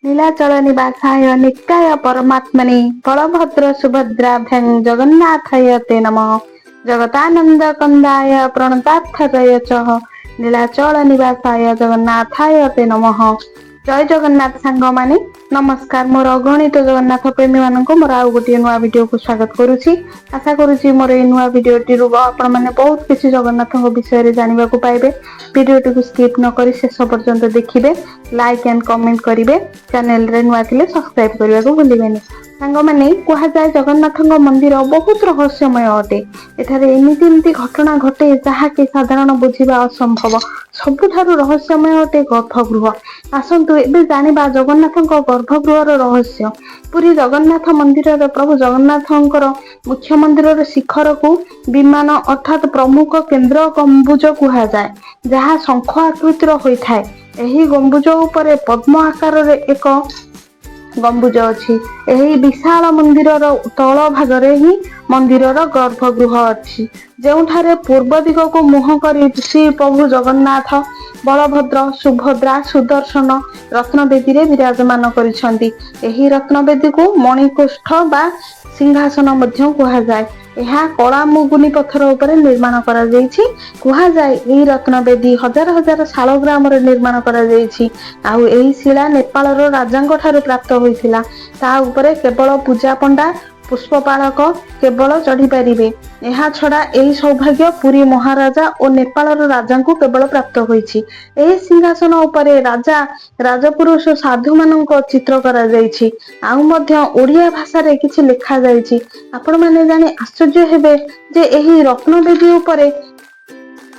नीलाचल निवासाय नित्याय परमात्मने बलभद्र सुभद्राभ्यां जगन्नाथाय ते नमः। जगतानंद कंदाय प्रणतार्थय च नीलाचल निवासाय जगन्नाथाय ते नमः। जय जगन्नाथ सांग माने नमस्कार। मोर अगणित जगन्नाथ प्रेमी मानक मोर आउ गोटे नुआ वीडियो को स्वागत करुछि। आशा करुछि मोर ए नुआ वीडियोटी रु आपण माने बहुत किछि जगन्नाथ विषय रे जानिबा को पाइबे। वीडियोटी को स्किप न करी शेष पर्यंत देखिबे, लाइक एंड कमेंट करिवे, चैनल रे नुआ थिले सब्सक्राइब करबा को भूलिबेनी। सांग माने कुहा जाय जगन्नाथ मंदिर बहुत रहस्यमय अटे। एठारे एमिति घटना घटे जहा के साधारण बुझिबा असंभव। सबुठारु रहस्यमय अटे गर्भगृह। आसंतु एबे जानिबा जगन्नाथ गर्भगृहर रहस्य। पुरी जगन्नाथ मंदिर प्रभु जगन्नाथंकर मुख्य मंदिर शिखर को विमान अर्थात प्रमुख केंद्र गंबुज कुहा जाए, जहा शंख आकृतिर होइथाय। एही गंबुज उपरे पद्म आकार रे एक गंबुज अछि। एही विशाल मंदिरर तळ भागरे ही मंदिरर गर्भगृह अछि, जेउठारे पूर्व दिग को मुह करी श्री प्रभु जगन्नाथ बलभद्र सुभद्रा सुदर्शन रत्नबेदी रे विराजमान करिसंती। एही रत्नबेदी को मणिकोष्ठ बा सिंहासन मध्य कुहा जाए। यह कला मुगुनी पत्थर उपरे निर्माण करा जायछि। कुहा जाए एही रत्नबेदी हजार हजार शालग्राम रे निर्माण करा जायछि। आउ एही शिला नेपाल रो राजांग ठाରୁ प्राप्त होइथिला। ता उपरे केवल पूजा पंडा पुष्पपालक केवल चढ़ी पारिबे। यह छड़ा एही सौभाग्य पुरी महाराजा और नेपाल राजा को केवल प्राप्त होइछि। एही सिंहासन उपरे राजा राजपुरुष साधु मानक चित्र करा जायछि। आउ मध्य ओडिया भाषा रे किछि लिखा जायछि। आपण माने जानि आश्चर्य हेबे जे एही रत्नबेदी उपरे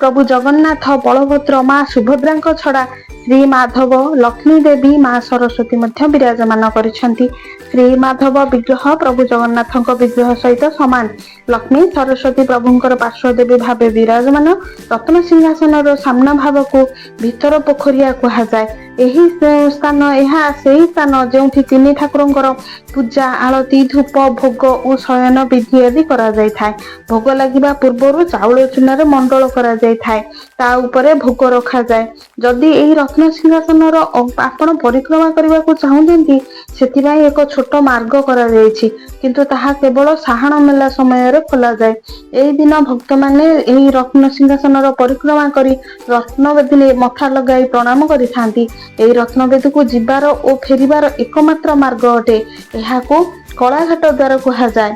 प्रभु जगन्नाथ बलभद्र माँ सुभद्रा छड़ा श्री माधव लक्ष्मी देवी माँ सरस्वती मध्य विराजमान करिसंती। श्री माधव विग्रह प्रभु जगन्नाथ विग्रह सहित समान। लक्ष्मी सरस्वती प्रभुंकर पार्श्वदेवी भावे विराजमान। रत्न सिंहासन सामना भाव को भीतर पोखरिया कुहा जाए। एही स्थान यह सेही स्थान जेउठी तिनि ठाकुरंकर पूजा आलती धूप भोग और शयन विधि आदि करा जाय थाए। भोग लागिबा पूर्वरु चाउल चूनार मंडल करा जाय थाए। ता उपरे भोग रखा जाए। जदि एही रत्न सिंहासन आपण परिक्रमा करबा को चाहुचंती, सेथिराई एक छोट मार्ग करा जायछि, किंतु ताहा केवल साहाण मेला समय रे खोला जाए। एही दिन भक्त माने एही रत्न सिंहासन परिक्रमा करी रत्नबेदी मथा लगाई प्रणाम करिथांती। एही रत्नबेदी को जिबार और फेरिबार एकमात्र मार्ग अटे। एहाको कलाघाट द्वार कुहा जाए।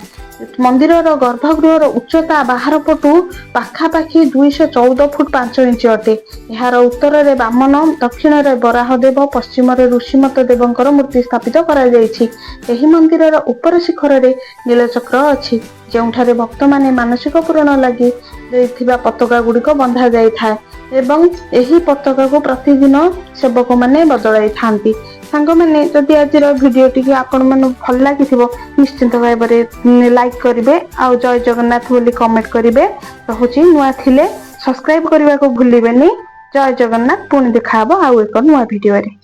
मंदिर गर्भगृहर उच्चता बाहर पटु पाखापाखि 214 फुट 5 इंच अटे। यार उत्तर रे बामन, दक्षिण रे बराहदेव, पश्चिम रे ऋषिमत देवंकर मूर्ति स्थापित करा जायछि। एही मंदिरर उपर शिखर रे नीलचक्र अछि, जेउठारे भक्त माने मानसिक पूरण लागि देथिबा पताका गुड़िक बंधा जाय थाए एवं एही पताका को प्रतिदिन सेवक माने बदलाई थांती। सांग माने जदि आजिर वीडियो टी आपण माने भल लागिथिबो निश्चिंत भाबरे लाइक करिवे, आ जय जगन्नाथ बोली कमेंट करिवे। रहुछि नुआ थिले सब्सक्राइब करबा को भूलिबेनी। जय जगन्नाथ। पुणी देखा हबो आउ एक नुआ वीडियो रे।